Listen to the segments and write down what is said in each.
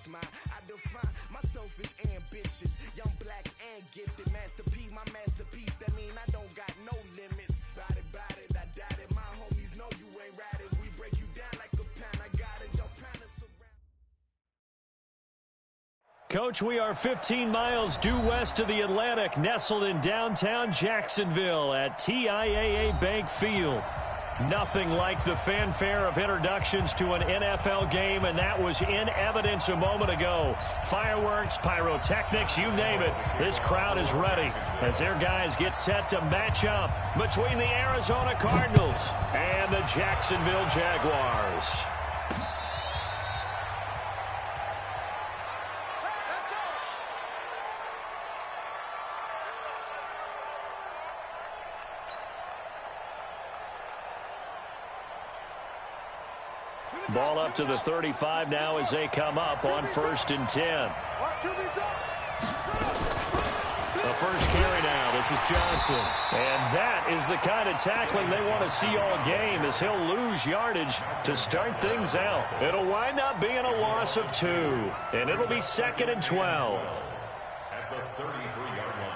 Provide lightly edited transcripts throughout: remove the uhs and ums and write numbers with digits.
it's mine. I define myself as ambitious, young, black, and gifted. Master P, my masterpiece. That mean I don't got no limits. Bout it, I doubt it. My homies know you ain't ratted. We break you down like a pound. I got it, don't pound us around. Coach, we are 15 miles due west of the Atlantic, nestled in downtown Jacksonville at TIAA Bank Field. Nothing like the fanfare of introductions to an NFL game, and that was in evidence a moment ago. Fireworks, pyrotechnics, you name it. This crowd is ready as their guys get set to match up between the Arizona Cardinals and the Jacksonville Jaguars. Ball up to the 35 now as they come up on 1st and 10. The first carry now. This is Johnson. And that is the kind of tackling they want to see all game as he'll lose yardage to start things out. It'll wind up being a loss of 2. And it'll be 2nd and 12. At the 33-yard line.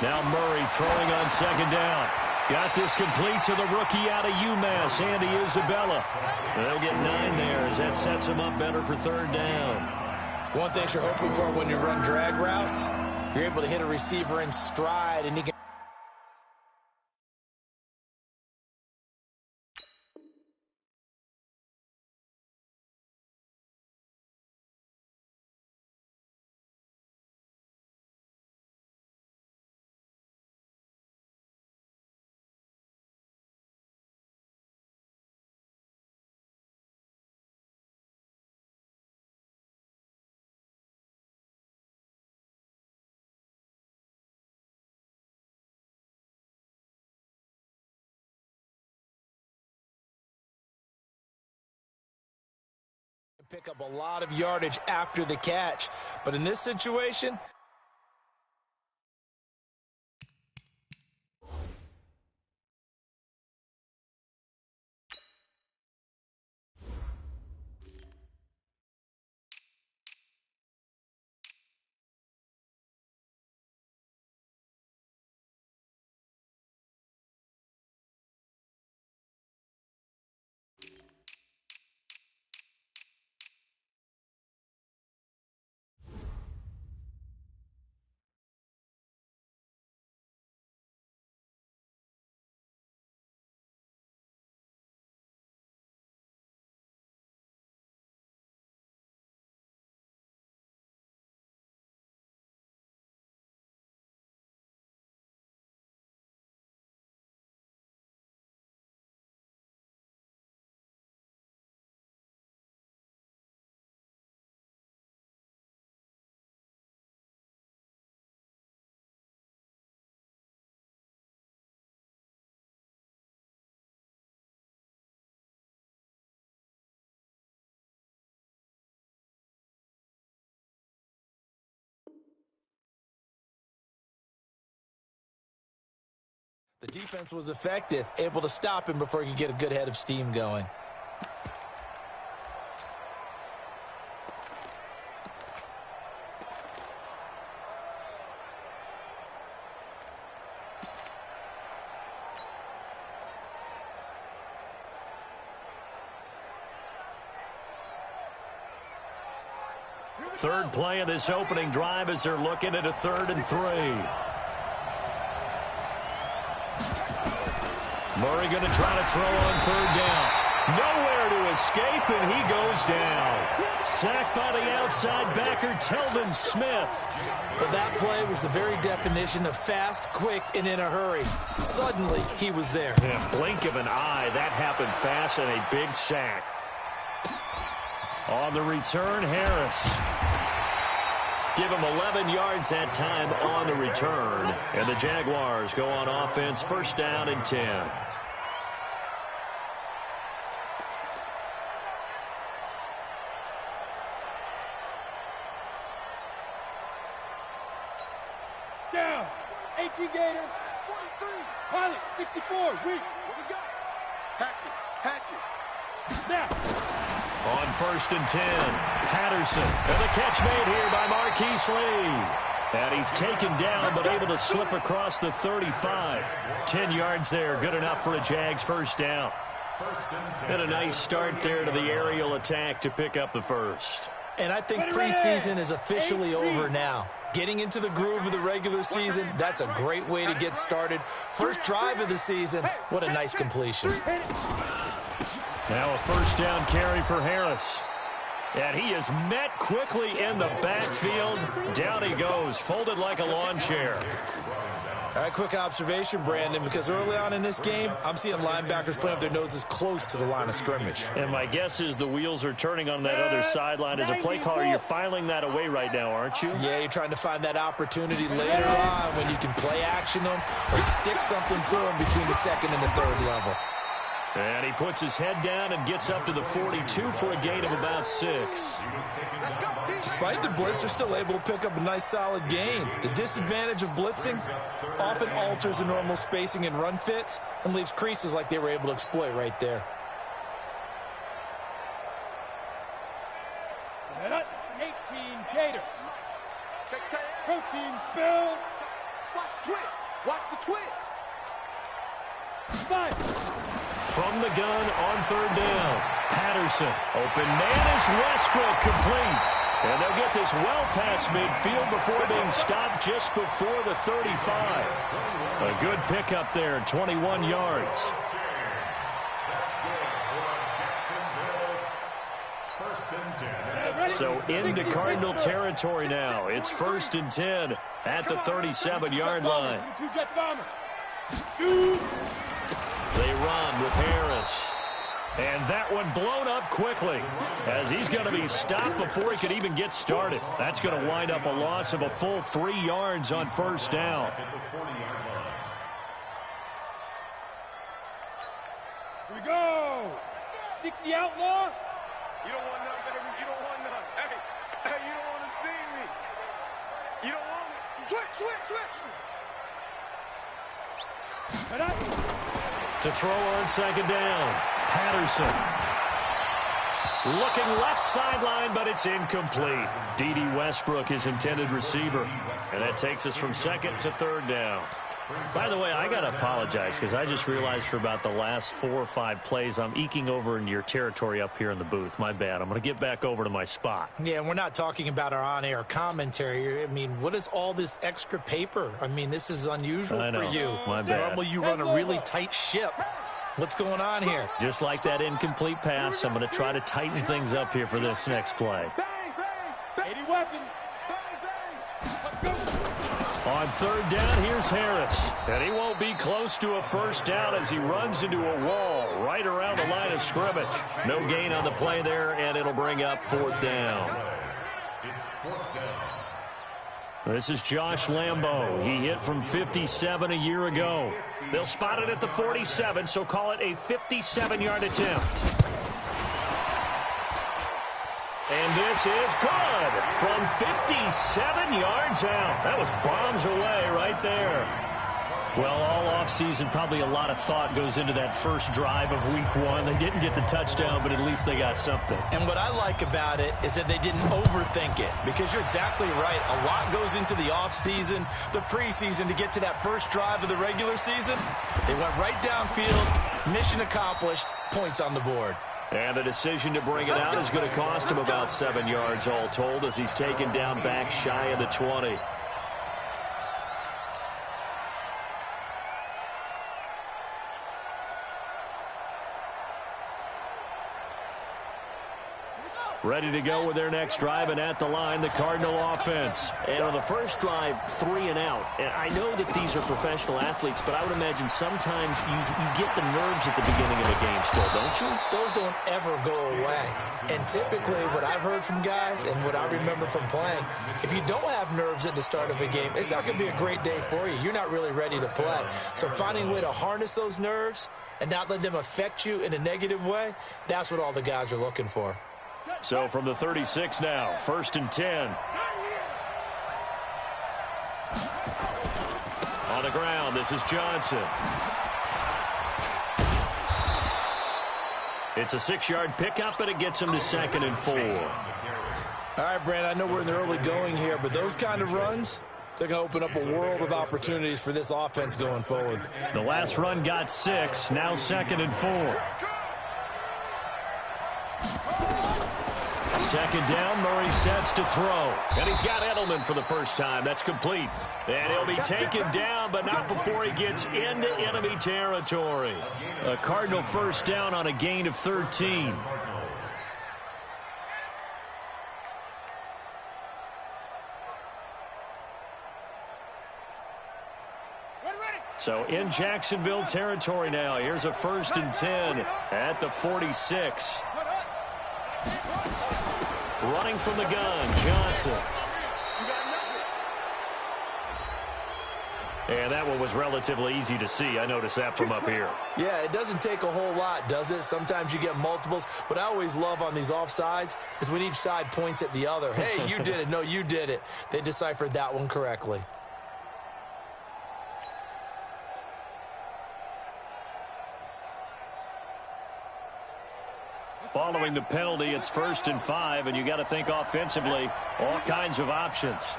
Now Murray throwing on 2nd down. Got this complete to the rookie out of UMass, Andy Isabella. They'll get 9 there as that sets him up better for 3rd down. One thing you're hoping for when you run drag routes, you're able to hit a receiver in stride, and he can. Pick up a lot of yardage after the catch, but in this situation, the defense was effective, able to stop him before he could get a good head of steam going. Third play of this opening drive as they're looking at a 3rd and 3. Murray going to try to throw on 3rd down. Nowhere to escape, and he goes down. Sacked by the outside backer, Telvin Smith. But that play was the very definition of fast, quick, and in a hurry. Suddenly, he was there. Yeah, blink of an eye, that happened fast, and a big sack. On the return, Harris. Give him 11 yards that time on the return. And the Jaguars go on offense, 1st down and 10. Down. 18 Gators. Pilot, 64, weak. What we got? Hatch it. Now. On 1st and 10, Patterson. And the catch made here by Marquise Lee. And he's taken down, but able to slip across the 35. 10 yards there, good enough for a Jags first down. And a nice start there to the aerial attack to pick up the first. And I think preseason is officially over now. Getting into the groove of the regular season, that's a great way to get started. First drive of the season, what a nice completion. Now a first down carry for Harris. And he is met quickly in the backfield. Down he goes, folded like a lawn chair. All right, quick observation, Brandon, because early on in this game, I'm seeing linebackers putting up their noses close to the line of scrimmage. And my guess is the wheels are turning on that other sideline. As a play caller, you're filing that away right now, aren't you? Yeah, you're trying to find that opportunity later on when you can play action them or stick something to them between the second and the third level. And he puts his head down and gets up to the 42 for a gain of about 6. Despite the blitz, they're still able to pick up a nice solid gain. The disadvantage of blitzing often alters the normal spacing and run fits and leaves creases like they were able to exploit right there. Set up, 18 Gator. Protein spill. Watch twits. Watch the twits. 5. From the gun on 3rd down, Patterson. Open man is Westbrook, complete. And they'll get this well past midfield before being stopped just before the 35. A good pickup there, 21 yards. So into Cardinal territory now. It's 1st and 10 at the 37-yard line. They run with Harris. And that one blown up quickly as he's going to be stopped before he could even get started. That's going to wind up a loss of a full 3 yards on 1st down. Here we go. 60 outlaw. You don't want none, baby. You don't want none. Hey, you don't want to see me. You don't want me. Switch. To throw on 2nd down, Patterson. Looking left sideline, but it's incomplete. D.D. Westbrook, his intended receiver. And that takes us from 2nd to 3rd down. By the way, I got to apologize because I just realized for about the last 4 or 5 plays, I'm eking over into your territory up here in the booth. My bad. I'm going to get back over to my spot. Yeah, we're not talking about our on-air commentary. I mean, what is all this extra paper? I mean, this is unusual for you. My bad. Normally you run a really tight ship. What's going on here? Just like that incomplete pass, I'm going to try to tighten things up here for this next play. 80 weapon. On 3rd down, here's Harris. And he won't be close to a first down as he runs into a wall right around the line of scrimmage. No gain on the play there, and it'll bring up 4th down. This is Josh Lambo. He hit from 57 a year ago. They'll spot it at the 47, so call it a 57-yard attempt. And this is good from 57 yards out. That was bombs away right there. Well, all offseason, probably a lot of thought goes into that first drive of week 1. They didn't get the touchdown, but at least they got something. And what I like about it is that they didn't overthink it, because you're exactly right. A lot goes into the offseason, the preseason, to get to that first drive of the regular season. They went right downfield, mission accomplished, points on the board. And the decision to bring it out is going to cost him about 7 yards all told as he's taken down back shy of the 20. Ready to go with their next drive, and at the line, the Cardinal offense. And on the first drive, 3 and out. And I know that these are professional athletes, but I would imagine sometimes you get the nerves at the beginning of a game still, don't you? Those don't ever go away. And typically, what I've heard from guys and what I remember from playing, if you don't have nerves at the start of a game, it's not going to be a great day for you. You're not really ready to play. So finding a way to harness those nerves and not let them affect you in a negative way, that's what all the guys are looking for. So from the 36 now, 1st and 10. On On the ground, this is Johnson. It's a 6-yard pickup, and it gets him to 2nd and 4. All right, Brand, I know we're in the early going here, but those kind of runs, they're going to open up a world of opportunities for this offense going forward. The last run got 6, now 2nd and 4. 2nd down, Murray sets to throw. And he's got Edelman for the first time. That's complete. And he'll be taken down, but not before he gets into enemy territory. A Cardinal first down on a gain of 13. So in Jacksonville territory now. Here's a 1st and 10 at the 46. Running from the gun, Johnson. And that one was relatively easy to see. I noticed that from up here. Yeah, it doesn't take a whole lot, does it? Sometimes you get multiples. What I always love on these offsides is when each side points at the other. Hey, you did it. No, you did it. They deciphered that one correctly. Following the penalty, it's 1st and 5, and you got to think offensively, all kinds of options.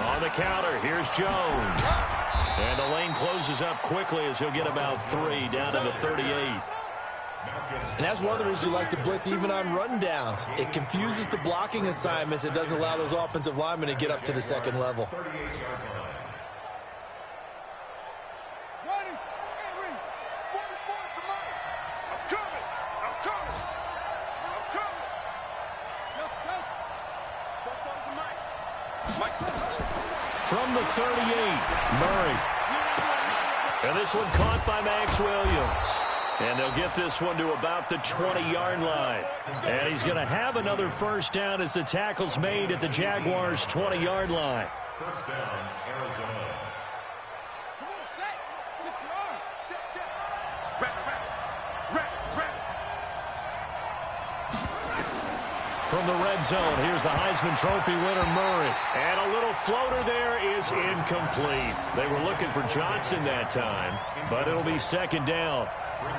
On the counter, here's Jones. And the lane closes up quickly as he'll get about 3 down to the 38. And that's one of the reasons you like to blitz even on rundowns. It confuses the blocking assignments. It doesn't allow those offensive linemen to get up to the 2nd level. From the 38, Murray. And this one caught by Max Williams. And they'll get this one to about the 20-yard line. And he's going to have another first down as the tackle's made at the Jaguars' 20-yard line. First down, Arizona. Come on, set. Check. Rap. From the red zone, here's the Heisman Trophy winner, Murray. And a little floater there is incomplete. They were looking for Johnson that time, but it'll be 2nd down.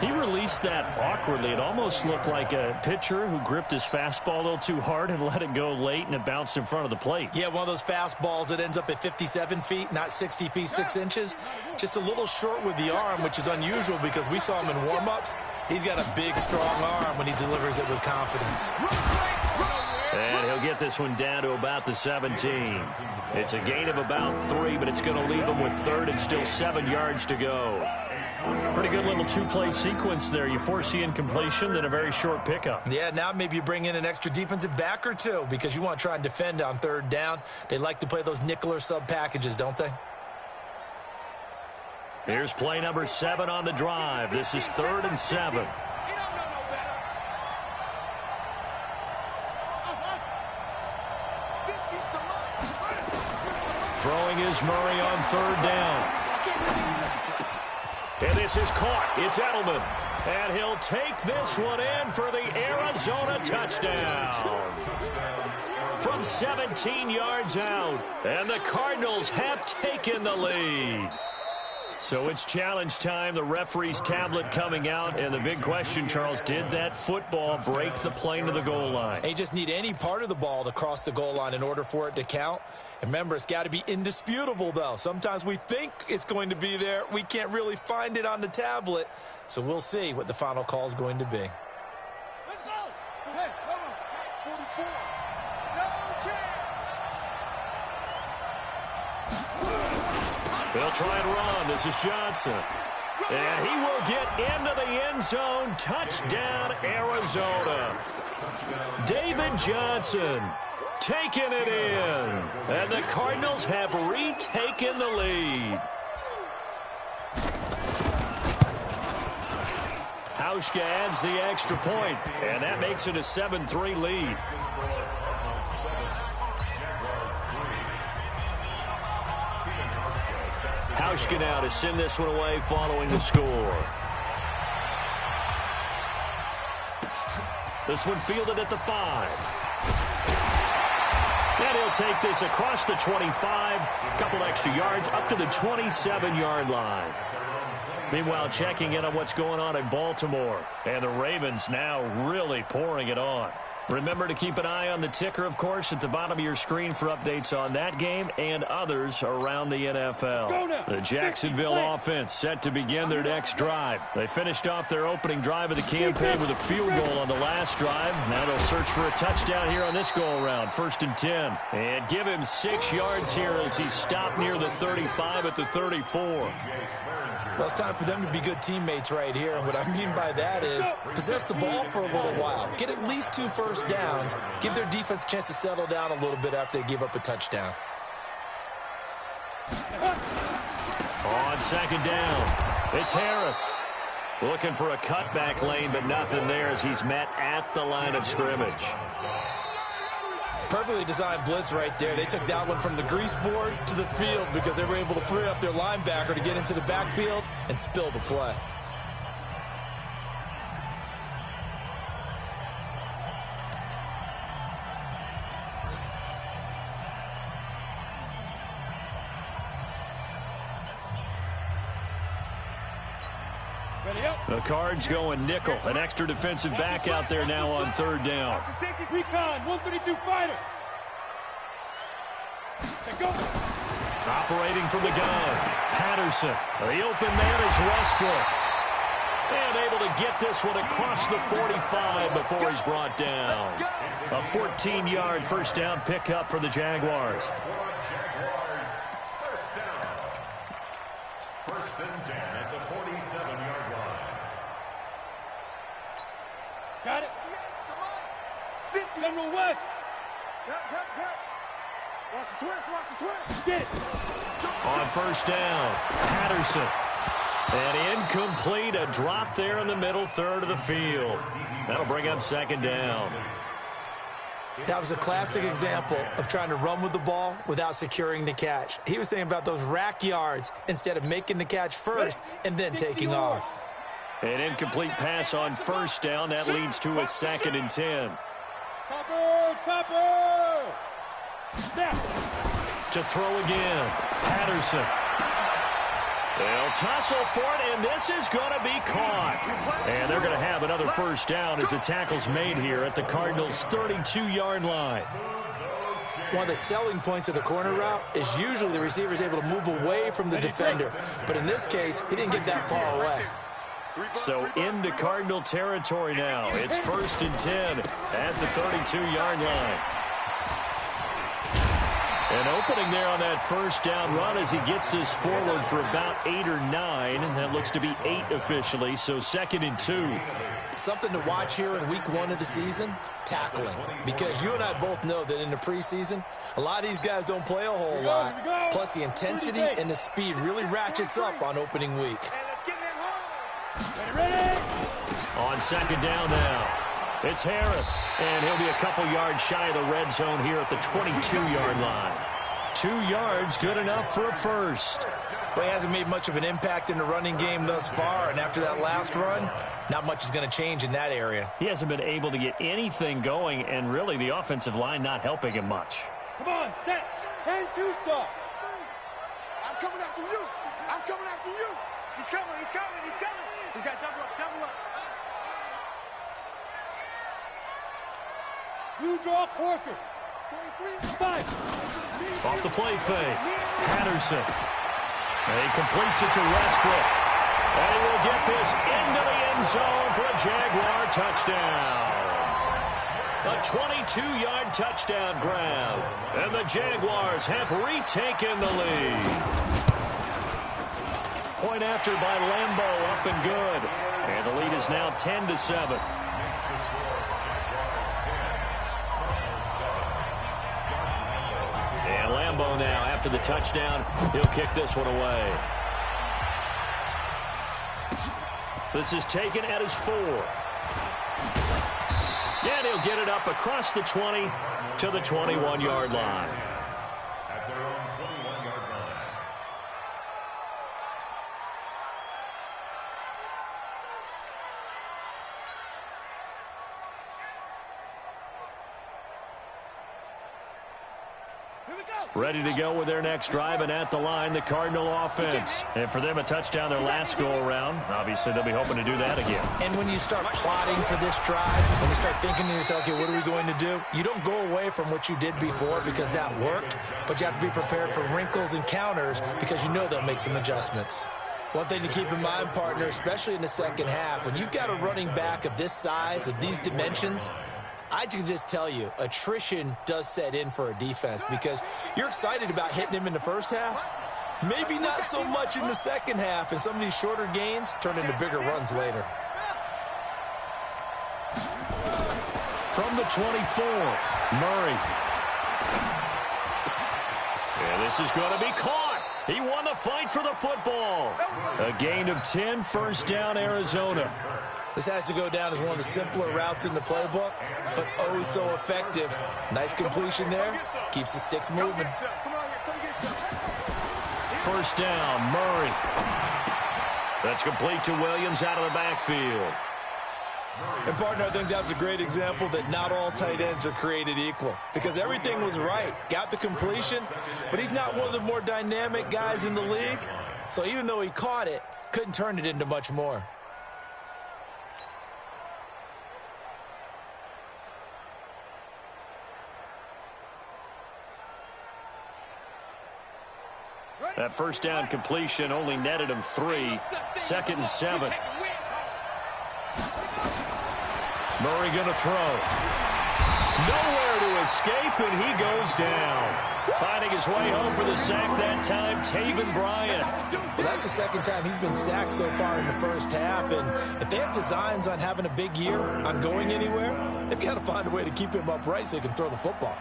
He released that awkwardly. It almost looked like a pitcher who gripped his fastball a little too hard and let it go late, and it bounced in front of the plate. Yeah, one of those fastballs that ends up at 57 feet, not 60 feet, 6 inches. Just a little short with the arm, which is unusual because we saw him in warm-ups. He's got a big, strong arm when he delivers it with confidence. And he'll get this one down to about the 17. It's a gain of about 3, but it's going to leave him with 3rd and still 7 yards to go. Pretty good little 2-play sequence there. You force the incompletion, then a very short pickup. Yeah, now maybe you bring in an extra defensive back or two because you want to try and defend on 3rd down. They like to play those nickel or sub packages, don't they? Here's play number 7 on the drive. This is 3rd and 7. Throwing is Murray on 3rd down. And this is caught. It's Edelman. And he'll take this one in for the Arizona touchdown. From 17 yards out. And the Cardinals have taken the lead. So it's challenge time. The referee's tablet coming out. And the big question, Charles, did that football break the plane to the goal line? They just need any part of the ball to cross the goal line in order for it to count. And remember, it's got to be indisputable, though. Sometimes we think it's going to be there. We can't really find it on the tablet. So we'll see what the final call is going to be. Let's go. Hey, hold on. 44. No chance. They'll try and run. This is Johnson. And he will get into the end zone. Touchdown, Arizona. David Johnson taking it in. And the Cardinals have retaken the lead. Hauschka adds the extra point, and that makes it a 7-3 lead. Hauschka now to send this one away following the score. This one fielded at the 5. And he'll take this across the 25, a couple extra yards, up to the 27-yard line. Meanwhile, checking in on what's going on in Baltimore. And the Ravens now really pouring it on. Remember to keep an eye on the ticker, of course, at the bottom of your screen for updates on that game and others around the NFL. The Jacksonville offense set to begin their next drive. They finished off their opening drive of the campaign with a field goal on the last drive. Now they'll search for a touchdown here on this go-around, 1st and 10. And give him 6 yards here as he stopped near the 35 at the 34. Well, it's time for them to be good teammates right here. And what I mean by that is possess the ball for a little while. Get at least 2 first downs. Give their defense a chance to settle down a little bit after they give up a touchdown. On 2nd down, it's Harris. Looking for a cutback lane, but nothing there as he's met at the line of scrimmage. Perfectly designed blitz right there. They took that one from the grease board to the field because they were able to free up their linebacker to get into the backfield and spill the play. The Cards going nickel. An extra defensive back out there now on 3rd down. Recon, 132 fighter. Go. Operating from the gun, Patterson. The open man is Westbrook. And able to get this one across the 45 before he's brought down. A 14-yard first down pickup for the Jaguars. First and 10 at the 47-yard line. Got it. General West. Watch the twist. Get it. On 1st down, Patterson. And incomplete, a drop there in the middle third of the field. That'll bring up 2nd down. That was a classic example of trying to run with the ball without securing the catch. He was thinking about those rack yards instead of making the catch first and then taking off. An incomplete pass on 1st down. That leads to a 2nd and 10. Topper! Snap! To throw again, Patterson. They'll tussle for it, and this is going to be caught. And they're going to have another first down as the tackle's made here at the Cardinals' 32-yard line. One of the selling points of the corner route is usually the receiver is able to move away from the defender. But in this case, he didn't get that far away. So into Cardinal territory now. It's 1st and 10 at the 32-yard line. An opening there on that first down run as he gets this forward for about 8 or 9. That looks to be 8 officially, so 2nd and 2. Something to watch here in week 1 of the season, tackling. Because you and I both know that in the preseason, a lot of these guys don't play a whole lot. Plus the intensity and the speed really ratchets up on opening week. On 2nd down now, it's Harris, and he'll be a couple yards shy of the red zone here at the 22-yard line. 2 yards, good enough for a first. Well, he hasn't made much of an impact in the running game thus far, and after that last run, not much is going to change in that area. He hasn't been able to get anything going, and really the offensive line not helping him much. Come on, set. 10-2 stop. I'm coming after you. I'm coming after you. He's coming. We got double up. Blue draw Corkers. 5. Off the play fake. Patterson. And he completes it to Westbrook. And he will get this into the end zone for a Jaguar touchdown. A 22-yard touchdown grab. And the Jaguars have retaken the lead. Point after by Lambeau, up and good. And the lead is now 10-7. And Lambeau now, after the touchdown, he'll kick this one away. This is taken at his 4. And he'll get it up across the 20 to the 21-yard line. At their own 21-yard line. ready to go with their next drive, and at the line, the Cardinal offense. And for them, a touchdown their last go-around. Obviously, they'll be hoping to do that again. And when you start plotting for this drive, when you start thinking to yourself, okay, what are we going to do? You don't go away from what you did before because that worked, but you have to be prepared for wrinkles and counters because you know they'll make some adjustments. One thing to keep in mind, partner, especially in the second half, when you've got a running back of this size, of these dimensions, I can just tell you, attrition does set in for a defense because you're excited about hitting him in the first half. Maybe not so much in the second half, and some of these shorter gains turn into bigger runs later. From the 24, Murray. And this is going to be caught. He won the fight for the football. A gain of 10, first down, Arizona. This has to go down as one of the simpler routes in the playbook, but oh so effective. Nice completion there. Keeps the sticks moving. First down, Murray. That's complete to Williams out of the backfield. And, partner, I think that's a great example that not all tight ends are created equal because everything was right. Got the completion, but he's not one of the more dynamic guys in the league. So even though he caught it, couldn't turn it into much more. That first down completion only netted him 3. 2nd and 7. Murray going to throw. Nowhere to escape, and he goes down. Finding his way home for the sack that time, Taven Bryan. Well, that's the second time he's been sacked so far in the first half, and if they have designs on having a big year, on going anywhere, they've got to find a way to keep him upright so he can throw the football.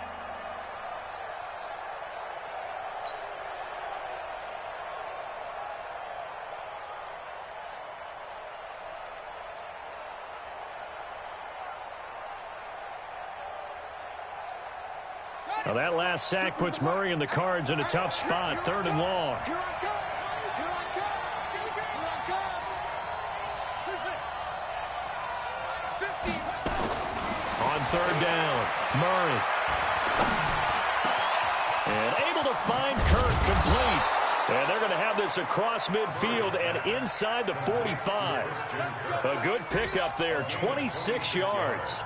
Now that last sack puts Murray and the Cards in a tough spot, 3rd and long. On 3rd down, Murray. And able to find Kirk complete. And they're going to have this across midfield and inside the 45. A good pickup there, 26 yards.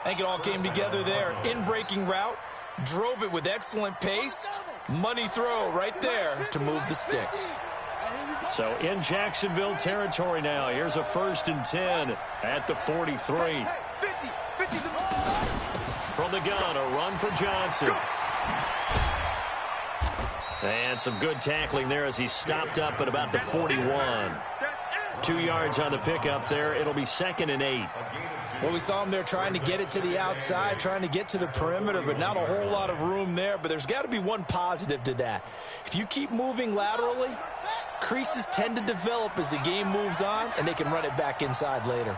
I think it all came together there. In-breaking route. Drove it with excellent pace. Money throw right there to move the sticks. So in Jacksonville territory now. Here's a 1st and 10 at the 43. From the gun, a run for Johnson. And some good tackling there as he stopped up at about the 41. 2 yards on the pickup there. It'll be 2nd and 8. Well, we saw him there trying to get it to the outside, trying to get to the perimeter, but not a whole lot of room there. But there's got to be one positive to that. If you keep moving laterally, creases tend to develop as the game moves on, and they can run it back inside later.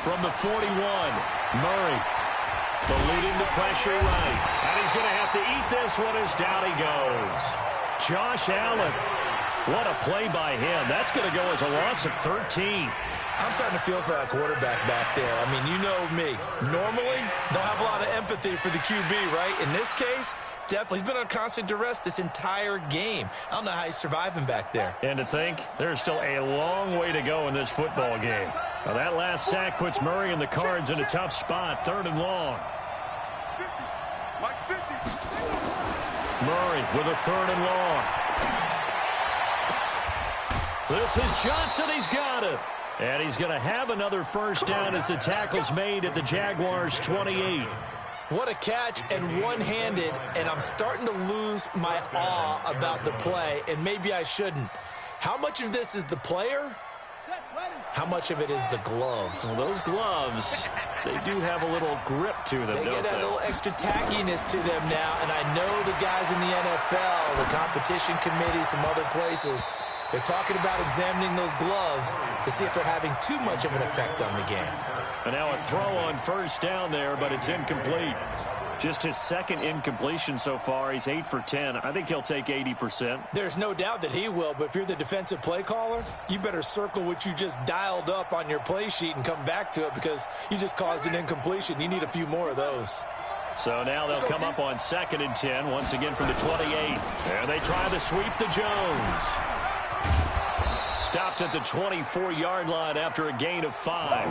From the 41, Murray eluding the pressure right. And he's going to have to eat this one as down he goes. Josh Allen, what a play by him. That's going to go as a loss of 13. I'm starting to feel for that quarterback back there. I mean, you know me. Normally, don't have a lot of empathy for the QB, right? In this case, definitely. He's been on constant duress this entire game. I don't know how he's surviving back there. And to think, there's still a long way to go in this football game. Now, that last sack puts Murray and the Cards in a tough spot, 3rd and long. Murray with a 3rd and long. This is Johnson. He's got it. And he's going to have another first down as the tackle's made at the Jaguars' 28. What a catch and one-handed, and I'm starting to lose my awe about the play, and maybe I shouldn't. How much of this is the player? How much of it is the glove? Well, those gloves, they do have a little grip to them, They don't get a they? little extra tackiness to them now, and I know the guys in the NFL, the competition committee, some other places, they're talking about examining those gloves to see if they're having too much of an effect on the game. And now a throw on first down there, but it's incomplete. Just his second incompletion so far. He's 8 for 10. I think he'll take 80%. There's no doubt that he will, but if you're the defensive play caller, you better circle what you just dialed up on your play sheet and come back to it because you just caused an incompletion. You need a few more of those. So now they'll come up on 2nd and 10, once again from the 28. And they try to sweep to Jones. Stopped at the 24-yard line after a gain of 5.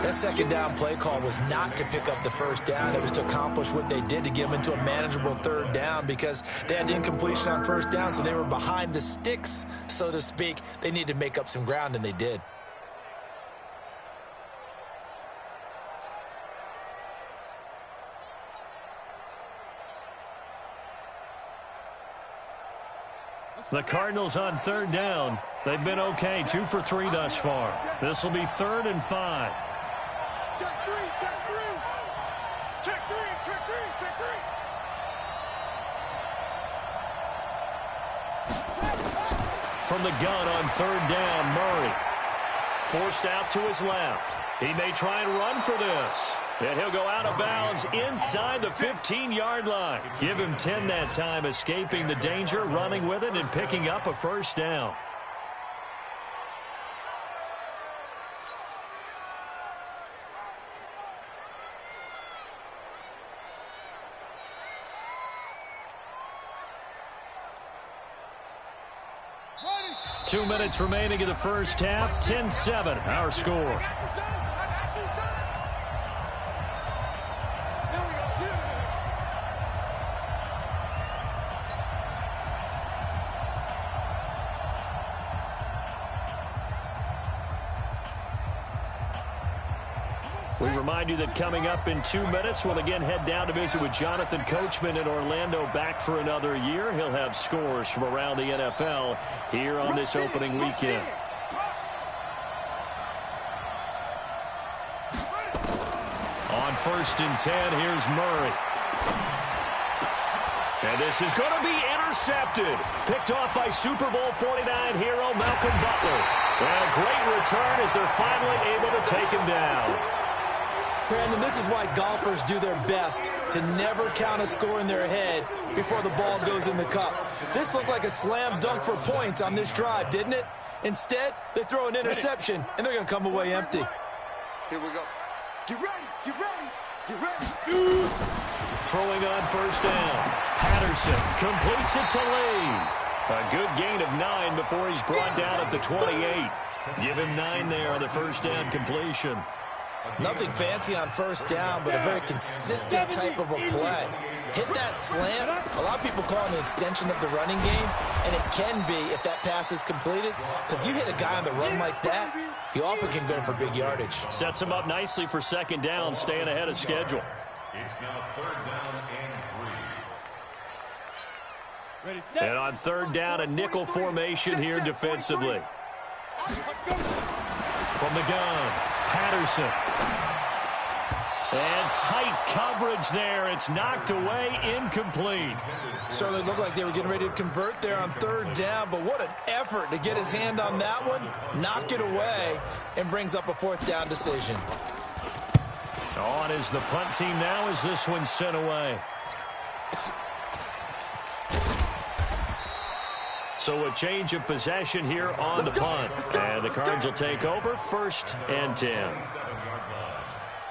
That second down play call was not to pick up the first down. It was to accomplish what they did to get them into a manageable third down because they had incompletion on first down, so they were behind the sticks, so to speak. They needed to make up some ground, and they did. The Cardinals on 3rd down. They've been okay, 2 for 3 thus far. This will be 3rd and 5. Check 3, check 3. Check 3, check 3, check 3. From the gun on 3rd down, Murray. Forced out to his left. He may try and run for this. And he'll go out of bounds inside the 15-yard line. Give him 10 that time, escaping the danger, running with it, and picking up a first down. Ready. 2 minutes remaining in the first half, 10-7, our score. We remind you that coming up in 2 minutes, we'll again head down to visit with Jonathan Coachman in Orlando, back for another year. He'll have scores from around the NFL here on this opening weekend. On 1st and 10, here's Murray. And this is going to be intercepted. Picked off by Super Bowl 49 hero Malcolm Butler. And a great return as they're finally able to take him down. Brandon, this is why golfers do their best to never count a score in their head before the ball goes in the cup. This looked like a slam dunk for points on this drive, didn't it? Instead, they throw an interception, and they're going to come away empty. Here we go. Get ready, get ready, get ready. Throwing on 1st down. Patterson completes it to Lee. A good gain of 9 before he's brought down at the 28. Give him 9 there on the 1st down completion. Nothing fancy on 1st down, but a very consistent type of a play. Hit that slant. A lot of people call it an extension of the running game, and it can be if that pass is completed, because you hit a guy on the run like that, he often can go for big yardage. Sets him up nicely for 2nd down, staying ahead of schedule. It's now 3rd down and 3. Ready, set. And on 3rd down, a nickel formation here defensively. From the gun, Patterson. And tight coverage there. It's knocked away, incomplete. Certainly looked like they were getting ready to convert there on 3rd down, but what an effort to get his hand on that one, knock it away, and brings up a 4th down decision. On is the punt team now as this one's sent away. So a change of possession here on the punt. And the Cards will take over 1st and 10.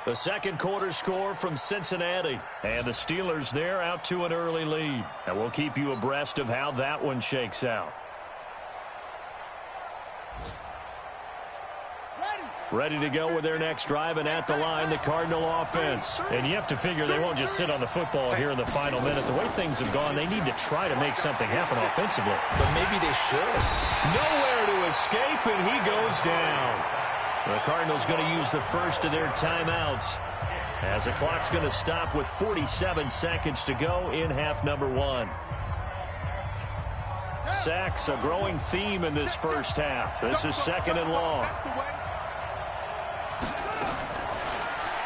The second quarter score from Cincinnati. And the Steelers there out to an early lead. And we'll keep you abreast of how that one shakes out. Ready to go with their next drive, and at the line, the Cardinal offense. And you have to figure they won't just sit on the football here in the final minute. The way things have gone, they need to try to make something happen offensively. But maybe they should. Nowhere to escape, and he goes down. The Cardinals going to use the first of their timeouts as the clock's going to stop with 47 seconds to go in half number 1. Sacks, a growing theme in this first half. This is 2nd and long.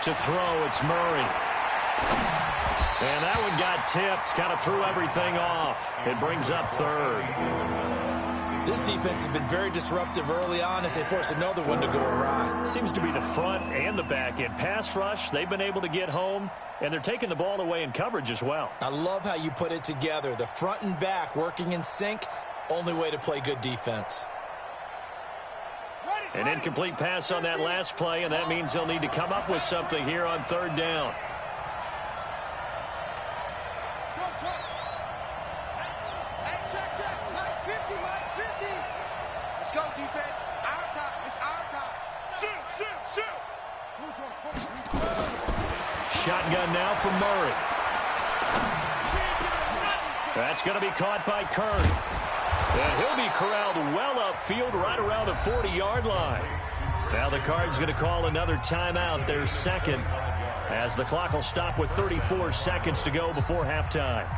To throw, it's Murray. And that one got tipped, kind of threw everything off. It brings up 3rd. This defense has been very disruptive early on as they force another one to go awry. Seems to be the front and the back end. Pass rush, they've been able to get home, and they're taking the ball away in coverage as well. I love how you put it together. The front and back working in sync, only way to play good defense. An incomplete pass on that last play, and that means they'll need to come up with something here on third down. Go, defense. Our time. It's our time. Shoot. Shotgun now from Murray. That's going to be caught by Kern. And he'll be corralled well upfield right around the 40-yard line. Now the Cards going to call another timeout, their second, as the clock will stop with 34 seconds to go before halftime.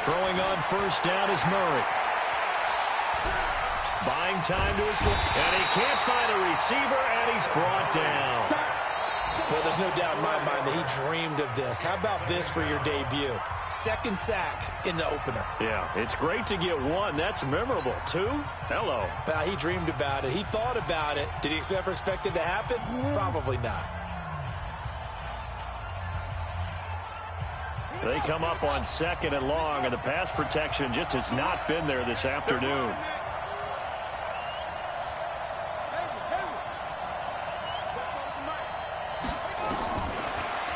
Throwing on first down is Murray. Buying time to his left, and he can't find a receiver, and he's brought down. Well, there's no doubt in my mind that he dreamed of this. How about this for your debut? Second sack in the opener. Yeah, it's great to get one. That's memorable. Two? Hello. Well, he dreamed about it. He thought about it. Did he ever expect it to happen? Probably not. They come up on second and long, and the pass protection just has not been there this afternoon.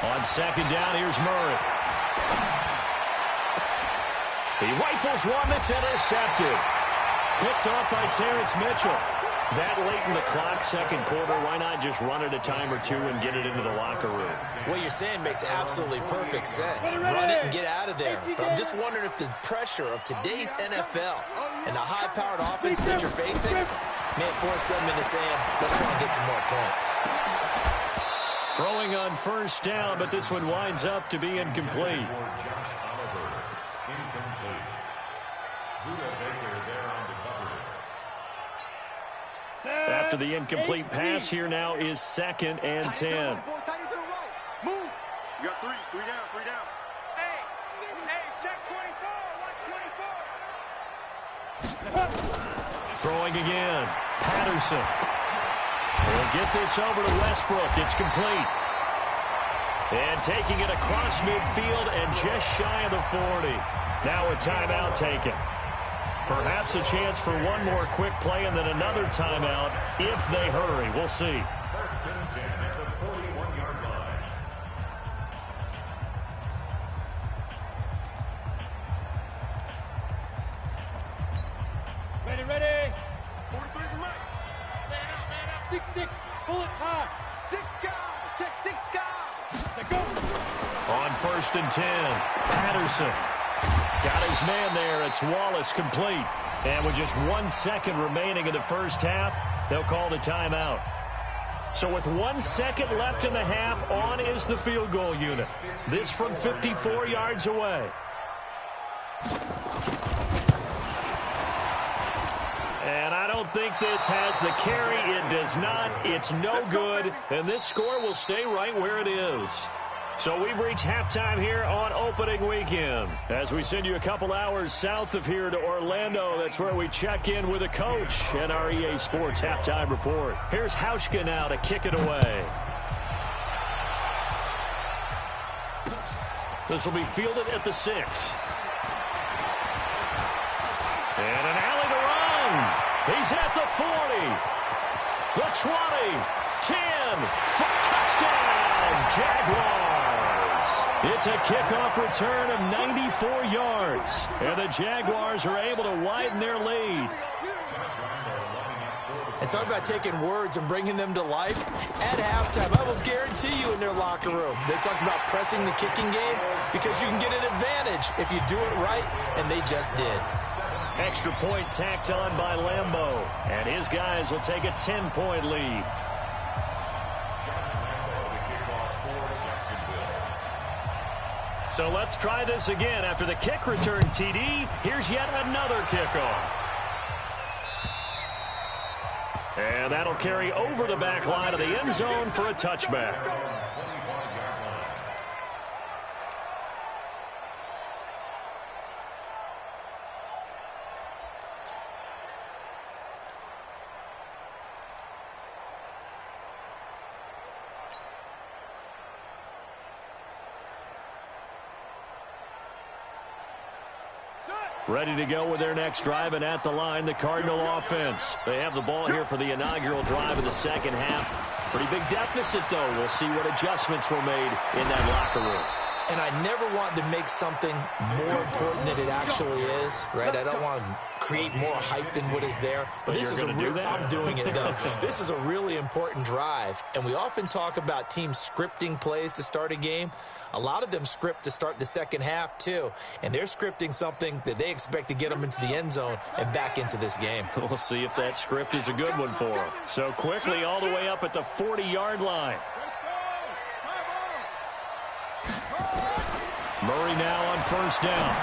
On second down, here's Murray. He rifles one that's intercepted. Picked off by Terrence Mitchell. That late in the clock, second quarter, why not just run it a time or two and get it into the locker room? What you're saying makes absolutely perfect sense. Run it and get out of there. But I'm just wondering if the pressure of today's NFL and the high-powered offense that you're facing may force them into saying, let's try and get some more points. Throwing on first down, but this one winds up to be incomplete. After the incomplete pass, here now is second and 10. Move. You got three down. Hey, check 24. Watch 24. Throwing again. Patterson. We'll get this over to Westbrook. It's complete. And taking it across midfield and just shy of the 40. Now a timeout taken. Perhaps a chance for one more quick play and then another timeout if they hurry. We'll see. First and 10 at the 41-yard line. Ready. 43 to Mike. Man out. 6-6. Bullet high. 6 guys. Check 6 guys. Let's go. On first and 10, Patterson. Got his man there. It's Wallace complete. And with just 1 second remaining in the first half, they'll call the timeout. So with 1 second left in the half, on is the field goal unit. This from 54 yards away. And I don't think this has the carry. It does not. It's no good. And this score will stay right where it is. So we've reached halftime here on opening weekend. As we send you a couple hours south of here to Orlando, that's where we check in with a coach and our EA Sports halftime report. Here's Hauschka now to kick it away. This will be fielded at the 6. And an alley to run. He's at the 40. The 20. 10. Touchdown, Jaguars. It's a kickoff return of 94 yards. And the Jaguars are able to widen their lead. And talk about taking words and bringing them to life. At halftime, I will guarantee you in their locker room, they talked about pressing the kicking game because you can get an advantage if you do it right, and they just did. Extra point tacked on by Lambeau. And his guys will take a 10-point lead. So let's try this again. After the kick return TD, here's yet another kickoff. And that'll carry over the back line of the end zone for a touchback. Ready to go with their next drive, and at the line, the Cardinal offense. They have the ball here for the inaugural drive in the second half. Pretty big deficit, though. We'll see what adjustments were made in that locker room. And I never want to make something more important than it actually is, right? I don't want to create more hype than what is there. But this is a real, I'm doing it, though. This is a really important drive. And we often talk about teams scripting plays to start a game. A lot of them script to start the second half, too. And they're scripting something that they expect to get them into the end zone and back into this game. We'll see if that script is a good one for them. So quickly all the way up at the 40-yard line. Murray now on first down.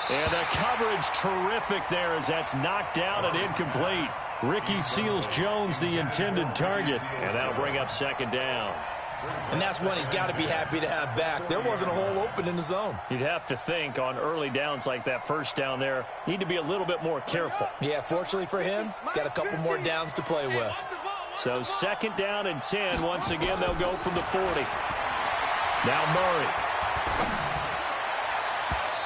And the coverage terrific there as that's knocked down and incomplete. Ricky Seals-Jones the intended target. And that'll bring up second down. And that's one he's got to be happy to have back. There wasn't a hole open in the zone. You'd have to think on early downs like that first down there, need to be a little bit more careful. Yeah, fortunately for him, got a couple more downs to play with. So second down and 10. Once again, they'll go from the 40. Now Murray.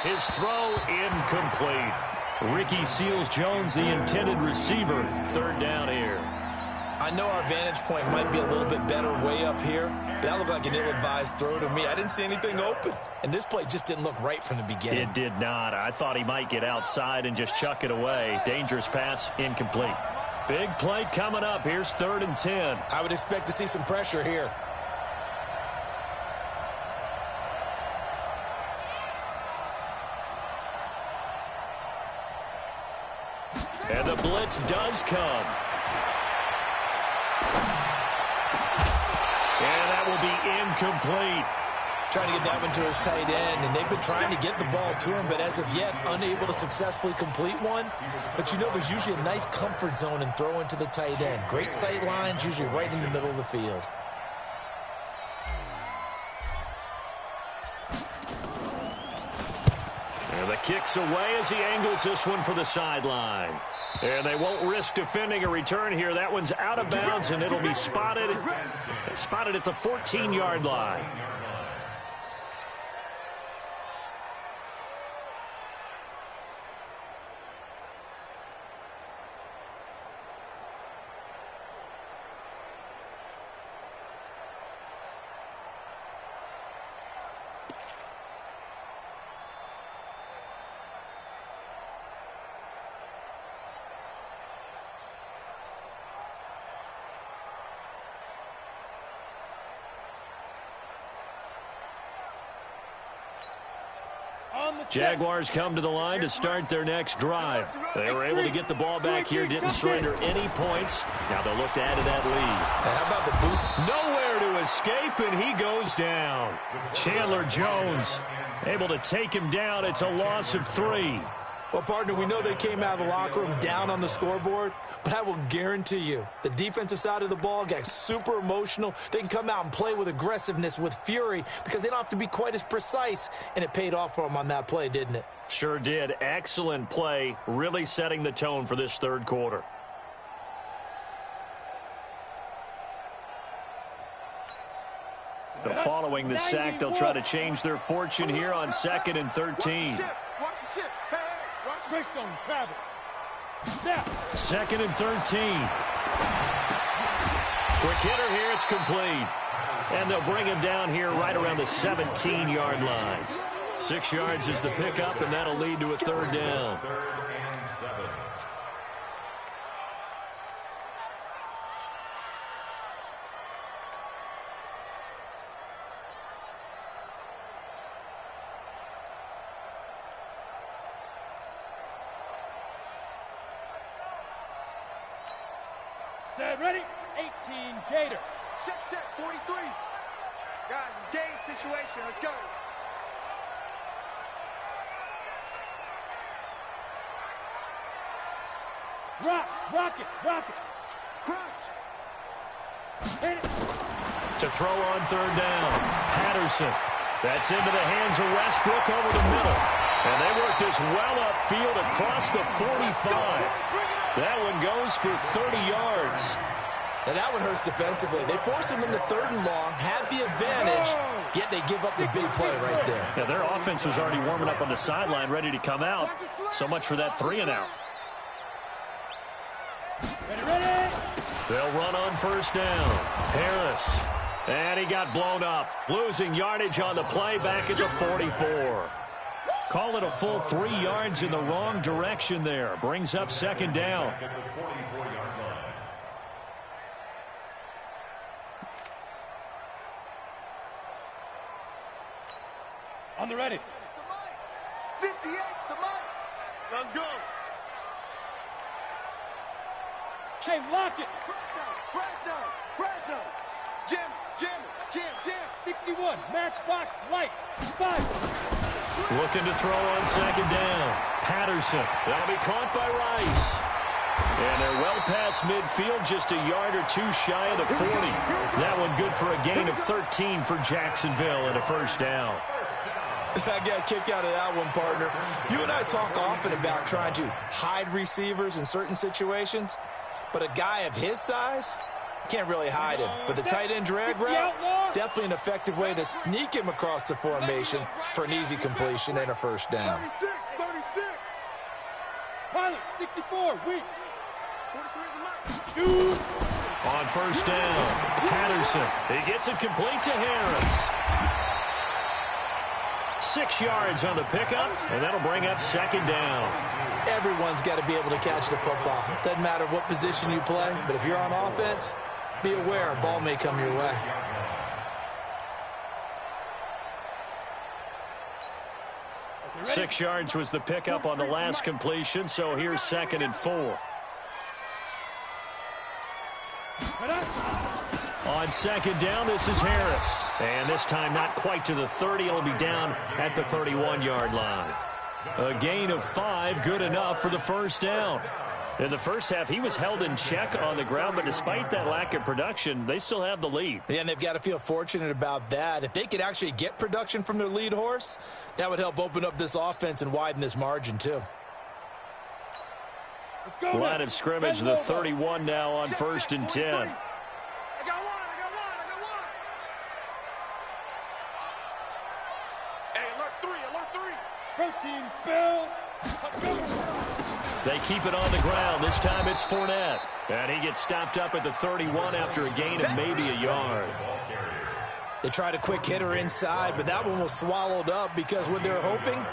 His throw incomplete. Ricky Seals-Jones, the intended receiver. Third down here. I know our vantage point might be a little bit better way up here, but that looked like an ill-advised throw to me. I didn't see anything open, and this play just didn't look right from the beginning. It did not. I thought he might get outside and just chuck it away. Dangerous pass, incomplete. Big play coming up. Here's 3rd and 10. I would expect to see some pressure here. And the blitz does come. And that will be incomplete. Trying to get that one to his tight end, and they've been trying to get the ball to him, but as of yet, unable to successfully complete one. But you know, there's usually a nice comfort zone in throwing to the tight end. Great sight lines, usually right in the middle of the field. And the kick's away as he angles this one for the sideline. And they won't risk defending a return here. That one's out of bounds, and it'll be spotted at the 14-yard line. Jaguars come to the line to start their next drive. They were able to get the ball back here, didn't surrender any points. Now they'll look to add to that lead. How about the boost? Nowhere to escape, and he goes down. Chandler Jones able to take him down. It's a loss of 3. Well, partner, we know they came out of the locker room down on the scoreboard, but I will guarantee you the defensive side of the ball got super emotional. They can come out and play with aggressiveness, with fury, because they don't have to be quite as precise, and it paid off for them on that play, didn't it? Sure did. Excellent play, really setting the tone for this third quarter. So following the sack, they'll try to change their fortune here on 2nd and 13. Travel. 2nd and 13. Quick hitter here. It's complete. And they'll bring him down here right around the 17-yard line. 6 yards is the pickup, and that'll lead to a 3rd down. Set, ready? 18, Gator. Check, 43. Guys, it's game situation. Let's go. Rock it. Crouch. Hit it. To throw on third down. Patterson. That's into the hands of Westbrook over the middle. And they work this well upfield across the 45. That one goes for 30 yards. And that one hurts defensively. They force him into third and long, had the advantage, yet they give up the big play right there. Yeah, their offense was already warming up on the sideline, ready to come out. So much for that 3-and-out. Ready. They'll run on first down. Harris. And he got blown up. Losing yardage on the play back at the 44. Call it a full 3 yards in the wrong direction there. Brings up second down. On the ready. 58, the mic. Let's go. Chain, lock it. Crash down. Jam. 61, matchbox, lights, 5. Looking to throw on second down. Patterson. That'll be caught by Rice. And they're well past midfield, just a yard or two shy of the 40. That one good for a gain of 13 for Jacksonville and a first down. I got a kick out of that one, partner. You and I talk often about trying to hide receivers in certain situations, but a guy of his size can't really hide him. But the tight end drag route, definitely an effective way to sneak him across the formation for an easy completion and a first down. 36. Pilot, 64, weak. 2. On first down, Patterson. He gets it complete to Harris. 6 yards on the pickup, and that'll bring up second down. Everyone's got to be able to catch the football. Doesn't matter what position you play, but if you're on offense, be aware a ball may come your way. Okay, 6 yards was the pickup on the last completion, so here's 2nd and 4. On second down, this is Harris. And this time not quite to the 30. It'll be down at the 31-yard line. A gain of 5, good enough for the first down. In the first half, he was held in check on the ground, but despite that lack of production, they still have the lead. Yeah, and they've got to feel fortunate about that. If they could actually get production from their lead horse, that would help open up this offense and widen this margin, too. Let's go. Line of scrimmage, the 31 now on 1st and 10. I got one. Hey, alert 3. Protein spill. They keep it on the ground. This time it's Fournette. And he gets stopped up at the 31 after a gain of maybe a yard. They tried a quick hitter inside, but that one was swallowed up because what they're hoping,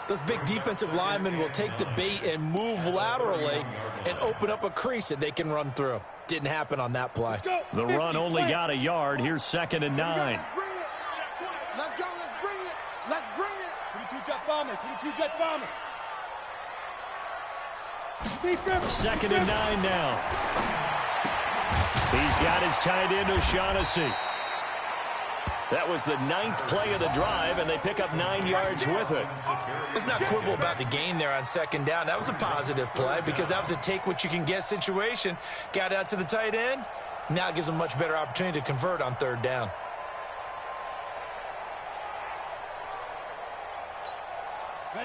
those big defensive linemen will take the bait and move laterally and open up a crease that they can run through. Didn't happen on that play. The run only got a yard. Here's 2nd and 9. Let's go. Let's bring it. 22 jet bomber. 2nd and 9 now. He's got his tight end O'Shaughnessy. That was the 9th play of the drive, and they pick up 9 yards with it. Let's not quibble about the gain there on second down. That was a positive play because that was a take-what-you-can-get situation. Got out to the tight end. Now it gives them a much better opportunity to convert on third down.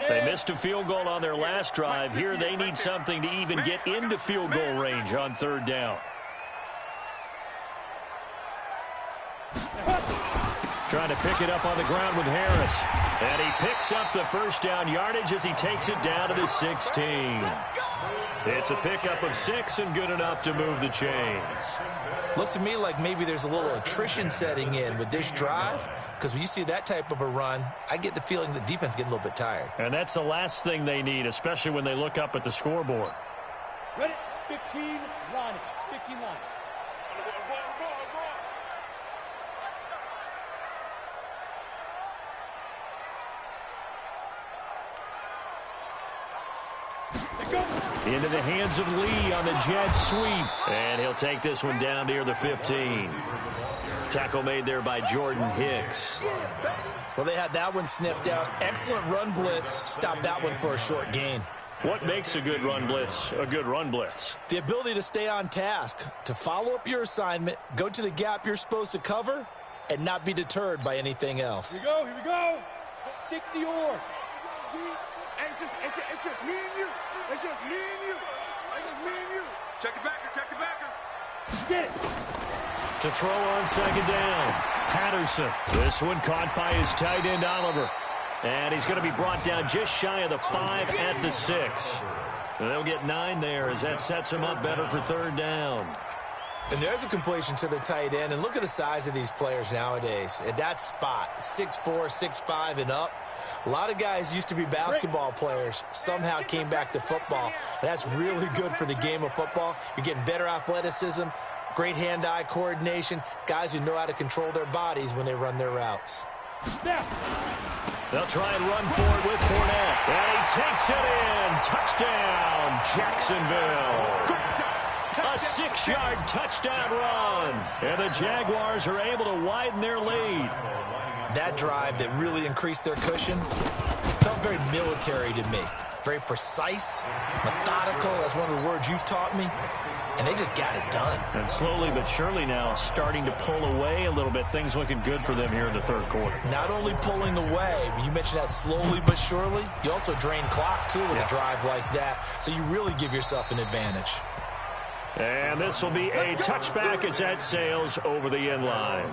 They missed a field goal on their last drive. Here they need something to even get into field goal range on third down. Trying to pick it up on the ground with Harris. And he picks up the first down yardage as he takes it down to the 16. It's a pickup of 6 and good enough to move the chains. Looks to me like maybe there's a little attrition setting in with this drive, because when you see that type of a run, I get the feeling the defense getting a little bit tired. And that's the last thing they need, especially when they look up at the scoreboard. Ready? 15 line. 15 line. Into the hands of Lee on the jet sweep. And he'll take this one down near the 15. Tackle made there by Jordan Hicks. Well, they had that one sniffed out. Excellent run blitz. Stopped that one for a short gain. What makes a good run blitz a good run blitz? The ability to stay on task, to follow up your assignment, go to the gap you're supposed to cover, and not be deterred by anything else. Here we go. 60 or. It's just me and you. It's just me and you. It's just me and you. Check the backer. Get it. To throw on second down, Patterson. This one caught by his tight end, Oliver. And he's going to be brought down just shy of the 5 at the 6. They'll get 9 there as that sets him up better for third down. And there's a completion to the tight end. And look at the size of these players nowadays. At that spot, 6'4", 6'5", and up. A lot of guys used to be basketball players, somehow came back to football. And that's really good for the game of football. You're getting better athleticism, great hand-eye coordination, guys who know how to control their bodies when they run their routes. They'll try and run for it with Fournette. And he takes it in. Touchdown, Jacksonville. A 6-yard touchdown run. And the Jaguars are able to widen their lead. That drive that really increased their cushion felt very military to me. Very precise, methodical. That's one of the words you've taught me. And they just got it done. And slowly but surely now starting to pull away a little bit. Things looking good for them here in the third quarter. Not only pulling away, but you mentioned that slowly but surely. You also drain clock, too, with a drive like that. So you really give yourself an advantage. And this will be a touchback as that sails over the end line.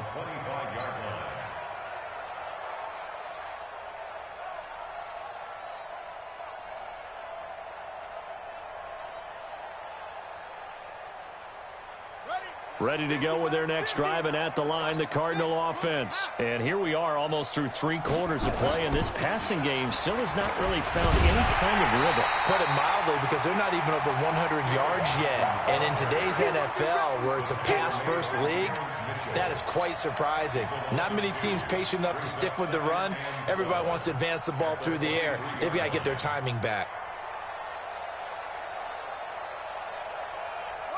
Ready to go with their next drive, and at the line, the Cardinal offense. And here we are almost through 3 quarters of play, and this passing game still has not really found any kind of rhythm. Put it mildly, because they're not even over 100 yards yet. And in today's NFL, where it's a pass-first league, that is quite surprising. Not many teams patient enough to stick with the run. Everybody wants to advance the ball through the air. They've got to get their timing back.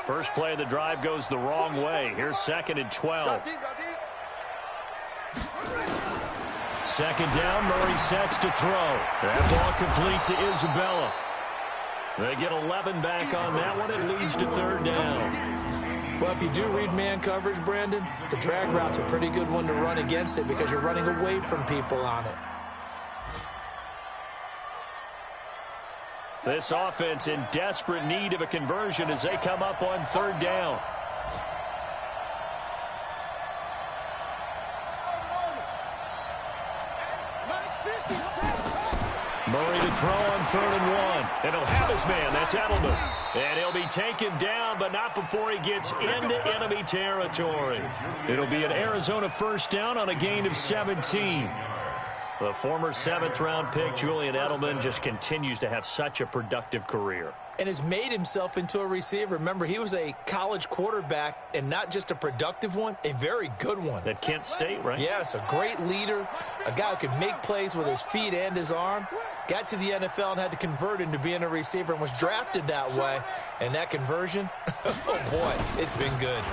First play of the drive goes the wrong way. Here's 2nd and 12. Second down, Murray sets to throw. That ball complete to Isabella. They get 11 back on that one. It leads to third down. Well, if you do read man coverage, Brandon, the drag route's a pretty good one to run against it because you're running away from people on it. This offense in desperate need of a conversion as they come up on third down. Murray to throw on 3rd and 1. And he'll have his man. That's Edelman. And he'll be taken down, but not before he gets into enemy territory. It'll be an Arizona first down on a gain of 17. The former 7th-round pick, Julian Edelman, just continues to have such a productive career. And has made himself into a receiver. Remember, he was a college quarterback, and not just a productive one, a very good one. At Kent State, right? Yes, a great leader, a guy who could make plays with his feet and his arm. Got to the NFL and had to convert into being a receiver and was drafted that way. And that conversion, oh boy, it's been good.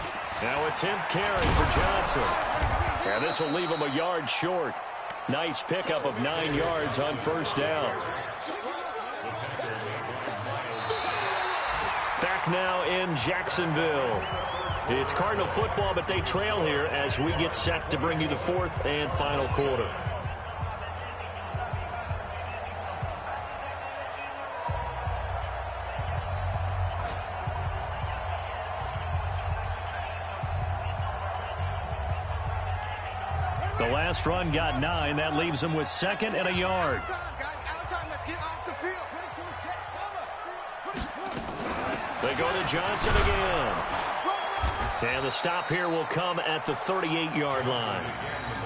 Now a 10th carry for Johnson. And this will leave him a yard short. Nice pickup of 9 yards on first down. Back now in Jacksonville. It's Cardinal football, but they trail here as we get set to bring you the 4th and final quarter. The last run got 9. That leaves them with 2nd and a yard. They go to Johnson again. And the stop here will come at the 38-yard line.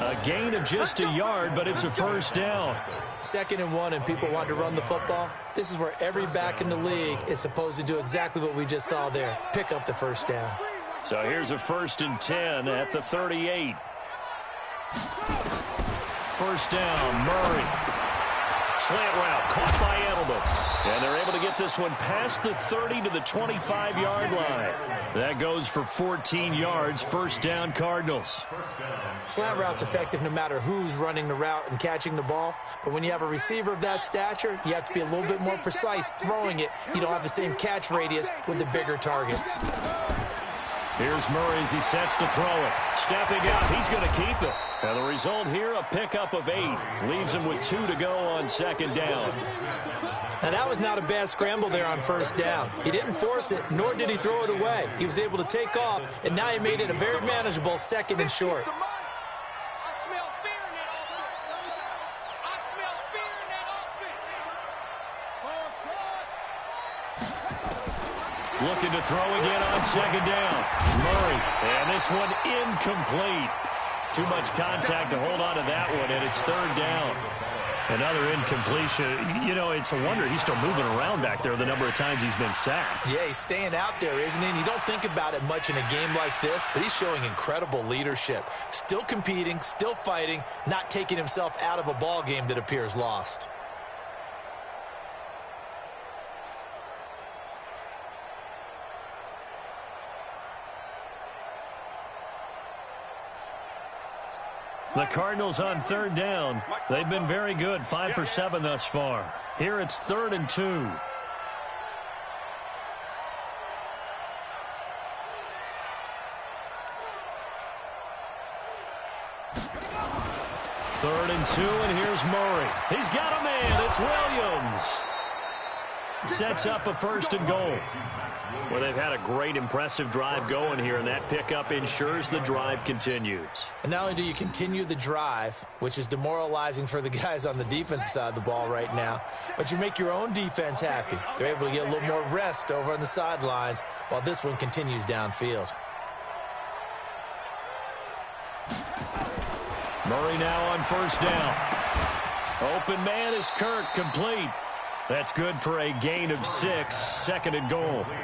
A gain of just a yard, but it's a first down. 2nd and 1, and people want to run the football. This is where every back in the league is supposed to do exactly what we just saw there. Pick up the first down. So here's a 1st and 10 at the 38. First down, Murray. Slant route caught by Edelman. And they're able to get this one past the 30 to the 25-yard line. That goes for 14 yards. First down, Cardinals. Slant route's effective no matter who's running the route and catching the ball. But when you have a receiver of that stature, you have to be a little bit more precise throwing it. You don't have the same catch radius with the bigger targets. Here's Murray as he sets to throw it. Stepping out, he's going to keep it. And the result here, a pickup of 8. Leaves him with 2 to go on second down. Now, that was not a bad scramble there on first down. He didn't force it, nor did he throw it away. He was able to take off, and now he made it a very manageable second and short. Looking to throw again on second down. Murray, and this one incomplete. Too much contact to hold on to that one, and it's third down. Another incompletion. You know, it's a wonder he's still moving around back there the number of times he's been sacked. Yeah, he's staying out there, isn't he? And you don't think about it much in a game like this, but he's showing incredible leadership. Still competing, still fighting, not taking himself out of a ball game that appears lost. The Cardinals on third down. They've been very good, 5 for 7 thus far. Here it's 3rd and 2. 3rd and 2, and here's Murray. He's got a man. It's Williams. Sets up a 1st and goal. Well, they've had a great, impressive drive going here, and that pickup ensures the drive continues. And not only do you continue the drive, which is demoralizing for the guys on the defensive side of the ball right now, but you make your own defense happy. They're able to get a little more rest over on the sidelines while this one continues downfield. Murray now on first down. Open man is Kirk, complete. That's good for a gain of 6, 2nd and goal. A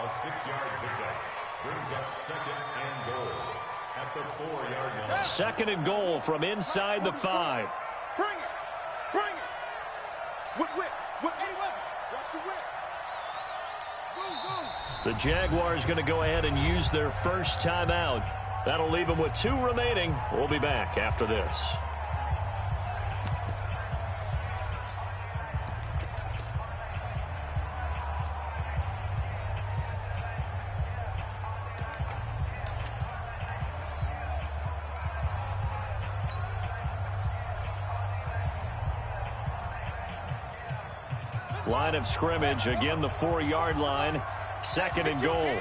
6-yard pickup brings up 2nd and goal at the 4-yard line. 2nd and goal from inside the 5. Bring it! Bring it! Whip! Any weapon! Watch the whip! Go! The Jaguars going to go ahead and use their first timeout. That'll leave them with 2 remaining. We'll be back after this. Line of scrimmage, again the 4-yard line, 2nd and goal.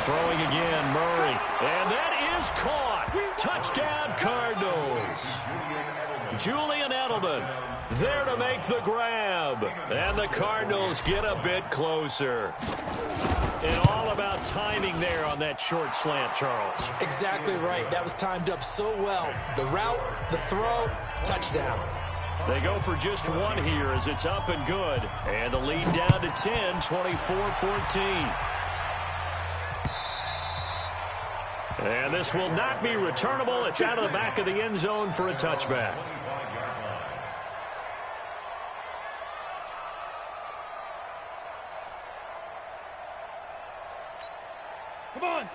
Throwing again, Murray, and that is caught. Touchdown, Cardinals. Julian Edelman there to make the grab, and the Cardinals get a bit closer. And all about timing there on that short slant, Charles. Exactly right. That was timed up so well. The route, the throw, touchdown. They go for just 1 here as it's up and good. And the lead down to 10, 24-14. And this will not be returnable. It's out of the back of the end zone for a touchback.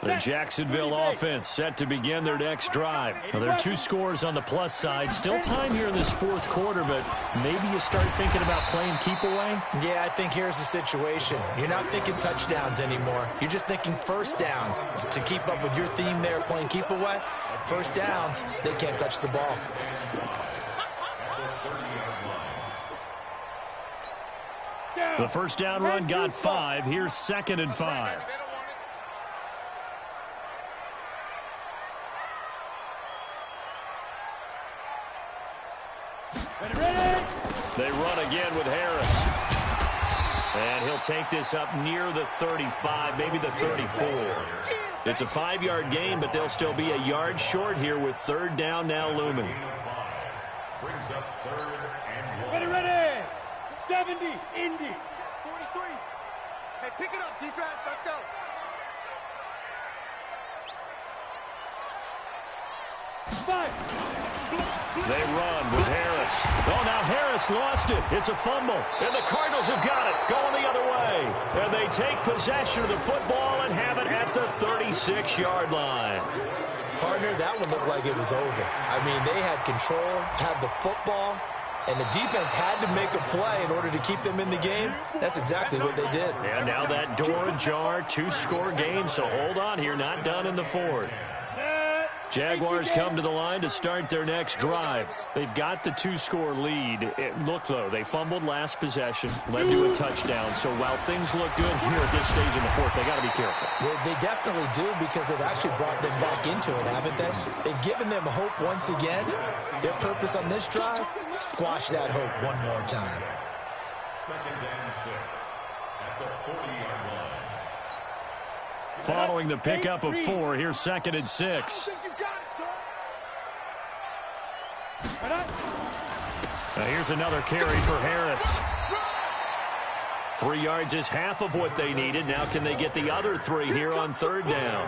The Jacksonville offense set to begin their next drive. Now, there are 2 scores on the plus side. Still time here in this 4th quarter, but maybe you start thinking about playing keep away? Yeah, I think here's the situation. You're not thinking touchdowns anymore. You're just thinking first downs. To keep up with your theme there, playing keep away, first downs, they can't touch the ball. The first down run got 5. Here's 2nd and 5. They run again with Harris. And he'll take this up near the 35, maybe the 34. It's a 5-yard gain, but they'll still be a yard short here with 3rd down now looming. Brings up 3rd and 1. Ready! 70, Indy. 43. Hey, pick it up, defense. Let's go. They run with Harris. Oh, now Harris lost it. It's a fumble. And the Cardinals have got it. Going the other way. And they take possession of the football and have it at the 36-yard line. Partner, that one looked like it was over. I mean, they had control, had the football, and the defense had to make a play in order to keep them in the game. That's exactly what they did. And now that door ajar, 2-score game, so hold on here, not done in the fourth. Jaguars come to the line to start their next drive. They've got the 2-score lead. Look, though, they fumbled last possession, led to a touchdown. So while things look good here at this stage in the fourth, they got to be careful. They definitely do, because they've actually brought them back into it, haven't they? They've given them hope once again. Their purpose on this drive, squash that hope one more time. 2nd and 6 at the 40-yard line. Following the pickup of 4, here's 2nd and 6. Now here's another carry for Harris. 3 yards is half of what they needed. Now can they get the other 3 here on 3rd down?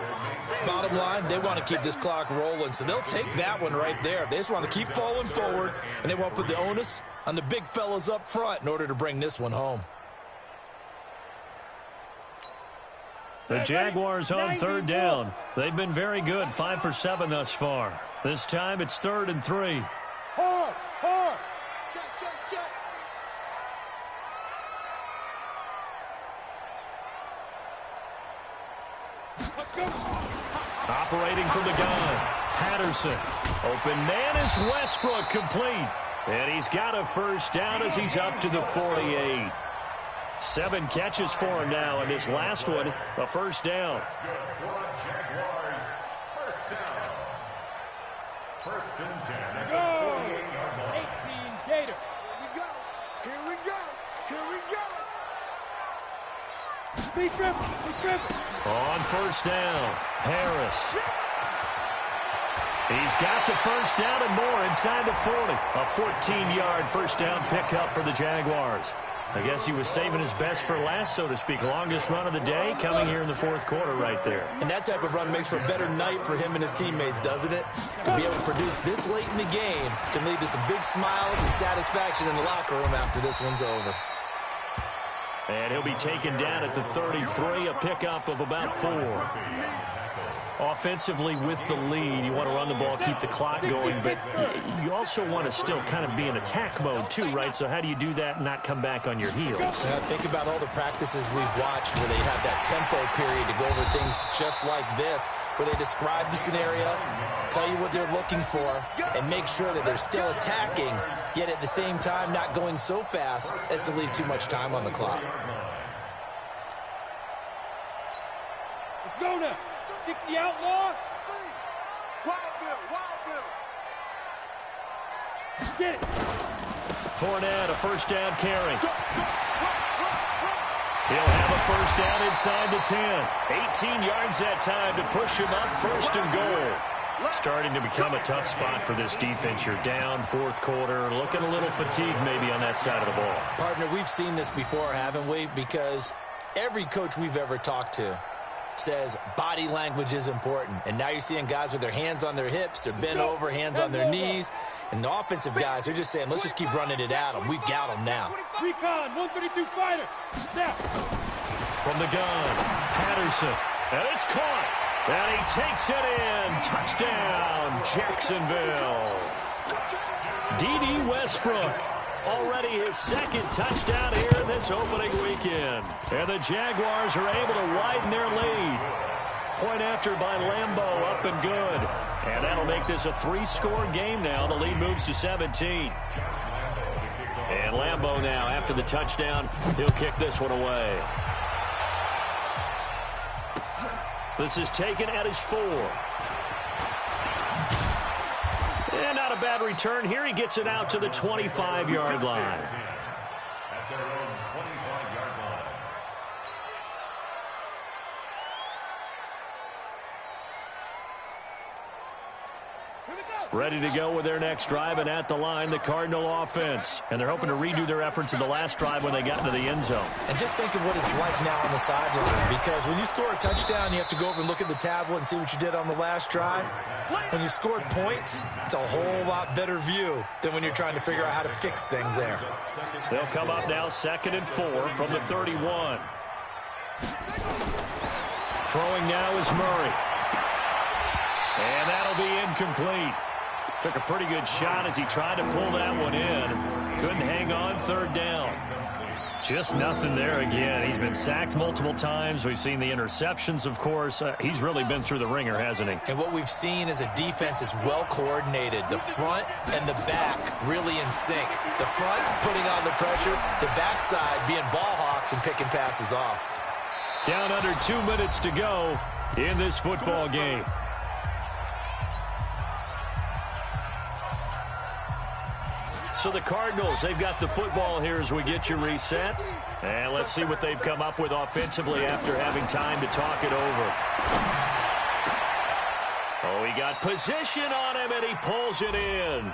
Bottom line, they want to keep this clock rolling, so they'll take that one right there. They just want to keep falling forward, and they want to put the onus on the big fellas up front in order to bring this one home. The Jaguars on 3rd down. They've been very good, 5 for 7 thus far. This time it's 3rd and 3. Hard. Check. Operating from the gun, Patterson. Open man is Westbrook, complete. And he's got a 1st down as he's up to the 48. 7 catches for him now, and this last one, a 1st down. That's good for the Jaguars. 1st down. 1st and 10 at the 48-yard line. 18 Gator. Here we go. Be driven. On 1st down, Harris. He's got the 1st down and more inside the 40. A 14-yard 1st down pickup for the Jaguars. I guess he was saving his best for last, so to speak. Longest run of the day coming here in the 4th quarter right there. And that type of run makes for a better night for him and his teammates, doesn't it? To be able to produce this late in the game can lead to some big smiles and satisfaction in the locker room after this one's over. And he'll be taken down at the 33, a pickup of about 4. Offensively with the lead, you want to run the ball, keep the clock going, but you also want to still kind of be in attack mode too, right? So how do you do that and not come back on your heels? Think about all the practices we've watched where they have that tempo period to go over things just like this, where they describe the scenario, tell you what they're looking for, and make sure that they're still attacking, yet at the same time not going so fast as to leave too much time on the clock. Let's go now. 60 outlaw. Wild Bill. Get it. Fournette, a 1st down carry. He'll have a 1st down inside the 10. 18 yards that time to push him up 1st and goal. Starting to become a tough spot for this defense. You're down 4th quarter, looking a little fatigued maybe on that side of the ball. Partner, we've seen this before, haven't we? Because every coach we've ever talked to says body language is important. And now you're seeing guys with their hands on their hips, they're bent over, hands on their knees. And the offensive guys, they're just saying, let's just keep running it at them. We've got them now. Recon, 132 fighter. Now. From the gun, Patterson. And it's caught. And he takes it in. Touchdown, Jacksonville. D.D. Westbrook. Already his 2nd touchdown here in this opening weekend. And the Jaguars are able to widen their lead. Point after by Lambeau, up and good. And that'll make this a 3-score game now. The lead moves to 17. And Lambeau now, after the touchdown, he'll kick this one away. This is taken at his 4. And not a bad return here. He gets it out to the 25-yard line. At their own 25-yard line. Here we go. Ready to go with their next drive, and at the line, the Cardinal offense. And they're hoping to redo their efforts in the last drive when they got into the end zone. And just think of what it's like now on the sideline, because when you score a touchdown, you have to go over and look at the tablet and see what you did on the last drive. When you scored points, it's a whole lot better view than when you're trying to figure out how to fix things there. They'll come up now 2nd and 4 from the 31. Throwing now is Murray. And that'll be incomplete. Took a pretty good shot as he tried to pull that one in. Couldn't hang on 3rd down. Just nothing there again. He's been sacked multiple times. We've seen the interceptions, of course. He's really been through the ringer, hasn't he? And what we've seen is a defense is well coordinated. The front and the back really in sync. The front putting on the pressure. The backside being ball hawks and picking passes off. Down under 2 minutes to go in this football game. So the Cardinals, they've got the football here as we get you reset. And let's see what they've come up with offensively after having time to talk it over. Oh, he got position on him, and he pulls it in.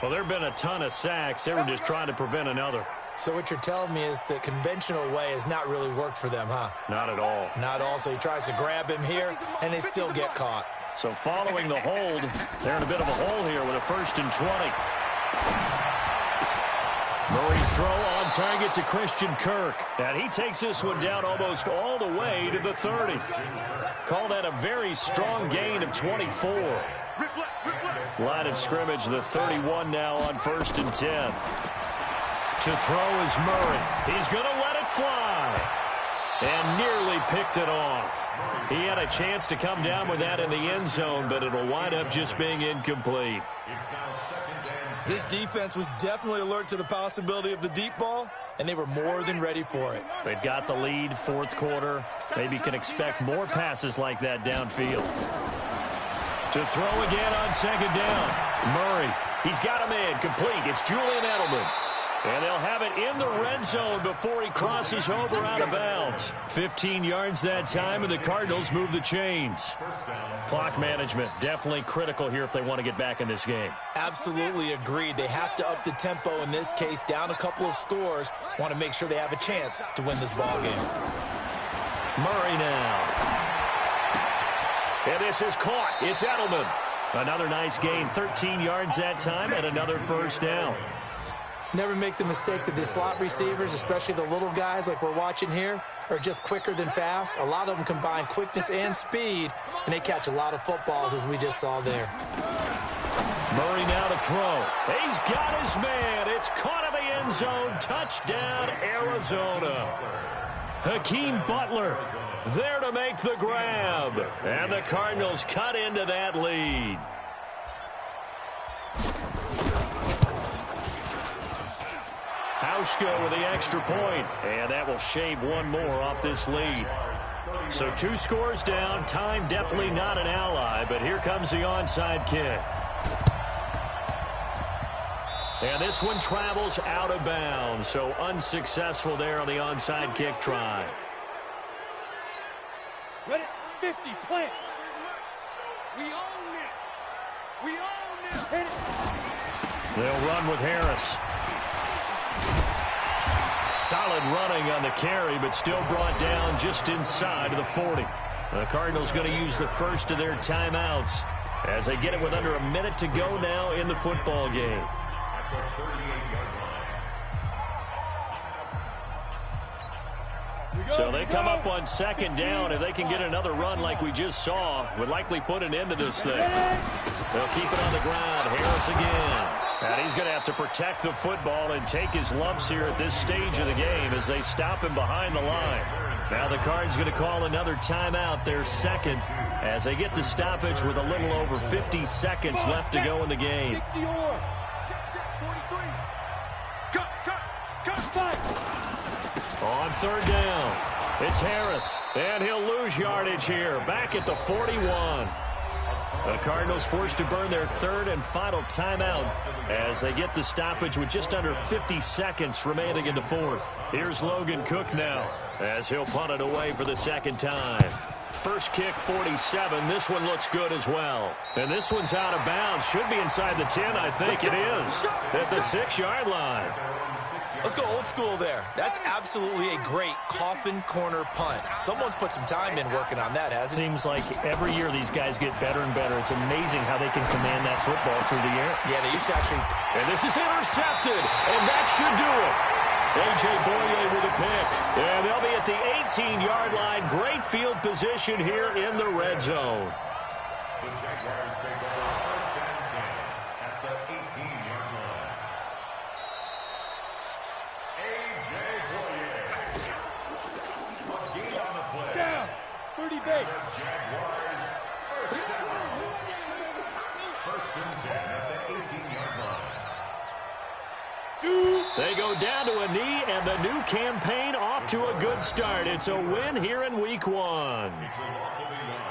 Well, there have been a ton of sacks. They were just trying to prevent another. So what you're telling me is the conventional way has not really worked for them, huh? Not at all. Not all. So he tries to grab him here, and they still get caught. So following the hold, they're in a bit of a hole here with a 1st and 20. Murray's throw on target to Christian Kirk. And he takes this one down almost all the way to the 30. Call that a very strong gain of 24. Line of scrimmage, the 31 now on 1st and 10. To throw is Murray. He's going to let it fly. And nearly picked it off. He had a chance to come down with that in the end zone, but it'll wind up just being incomplete. This defense was definitely alert to the possibility of the deep ball, and they were more than ready for it. They've got the lead, 4th quarter. Maybe can expect more passes like that downfield. To throw again on 2nd down. Murray, he's got him in, complete. It's Julian Edelman. And they'll have it in the red zone before he crosses over out of bounds. 15 yards that time, and the Cardinals move the chains. Clock management, definitely critical here if they want to get back in this game. Absolutely agreed. They have to up the tempo in this case, down a couple of scores. Want to make sure they have a chance to win this ball game. Murray now. And this is caught. It's Edelman. Another nice gain, 13 yards that time, and another 1st down. Never make the mistake that the slot receivers, especially the little guys like we're watching here, are just quicker than fast. A lot of them combine quickness and speed, and they catch a lot of footballs, as we just saw there. Murray now to throw. He's got his man. It's caught in the end zone. Touchdown, Arizona. Hakeem Butler there to make the grab. And the Cardinals cut into that lead. Hauschka with the extra point, and that will shave one more off this lead. So 2 scores down. Time definitely not an ally, but here comes the onside kick. And this one travels out of bounds, so unsuccessful there on the onside kick try. Ready? 50, plant. We own it. We own it. Hit it. They'll run with Harris. Solid running on the carry, but still brought down just inside of the 40. The Cardinals going to use the first of their timeouts as they get it with under a minute to go now in the football game. So they come up on 2nd down. If they can get another run like we just saw, would likely put an end to this thing. They'll keep it on the ground. Harris again. And he's going to have to protect the football and take his lumps here at this stage of the game as they stop him behind the line. Now the Cards going to call another timeout, their 2nd, as they get the stoppage with a little over 50 seconds left to go in the game. On 3rd down, it's Harris, and he'll lose yardage here, back at the 41. The Cardinals forced to burn their 3rd and final timeout as they get the stoppage with just under 50 seconds remaining in the 4th. Here's Logan Cook now as he'll punt it away for the 2nd time. First kick, 47. This one looks good as well. And this one's out of bounds. Should be inside the 10, I think it is. At the 6-yard line. Let's go old school there. That's absolutely a great coffin corner punt. Someone's put some time in working on that, hasn't it? Seems like every year these guys get better and better. It's amazing how they can command that football through the air. Yeah, they used to actually... And this is intercepted, and that should do it. A.J. Boye with a pick. And they'll be at the 18-yard line. Great field position here in the red zone. The Jaguars take over first and 10 at the 18-yard line. A.J. Boye. A gain on the play. Down. 30 base. The Jaguars first down. First and 10 at the 18-yard line. They go down to a knee, and the new campaign off to a good start. It's a win here in Week 1.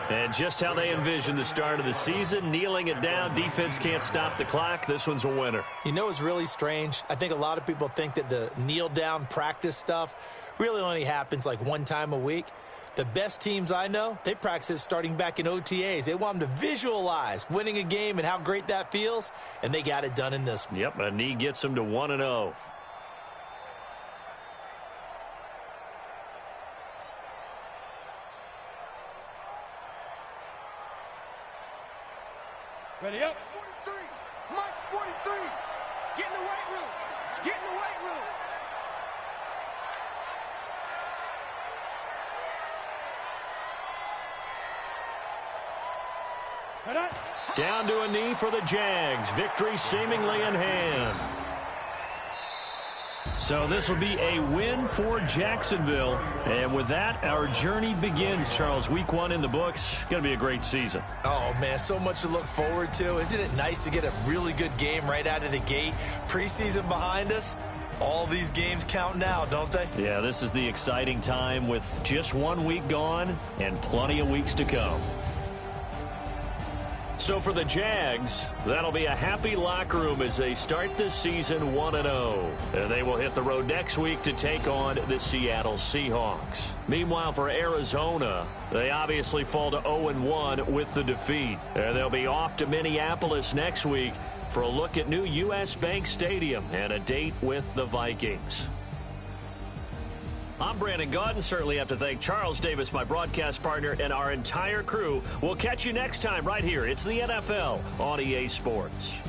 And just how they envision the start of the season, kneeling it down, defense can't stop the clock. This one's a winner. You know what's really strange? I think a lot of people think that the kneel-down practice stuff really only happens like one time a week. The best teams I know, they practice it starting back in OTAs. They want them to visualize winning a game and how great that feels, and they got it done in this one. Yep, a knee gets them to 1-0. Ready up. 43. Mike's 43. Get in the weight room. Get in the weight room. Down to a knee for the Jags. Victory seemingly in hand. So this will be a win for Jacksonville. And with that, our journey begins, Charles. Week 1 in the books. Going to be a great season. Oh, man, so much to look forward to. Isn't it nice to get a really good game right out of the gate? Preseason behind us. All these games count now, don't they? Yeah, this is the exciting time with just 1 week gone and plenty of weeks to come. So for the Jags, that'll be a happy locker room as they start this season 1-0. And they will hit the road next week to take on the Seattle Seahawks. Meanwhile, for Arizona, they obviously fall to 0-1 with the defeat. And they'll be off to Minneapolis next week for a look at new U.S. Bank Stadium and a date with the Vikings. I'm Brandon Gaudin. Certainly have to thank Charles Davis, my broadcast partner, and our entire crew. We'll catch you next time right here. It's the NFL on EA Sports.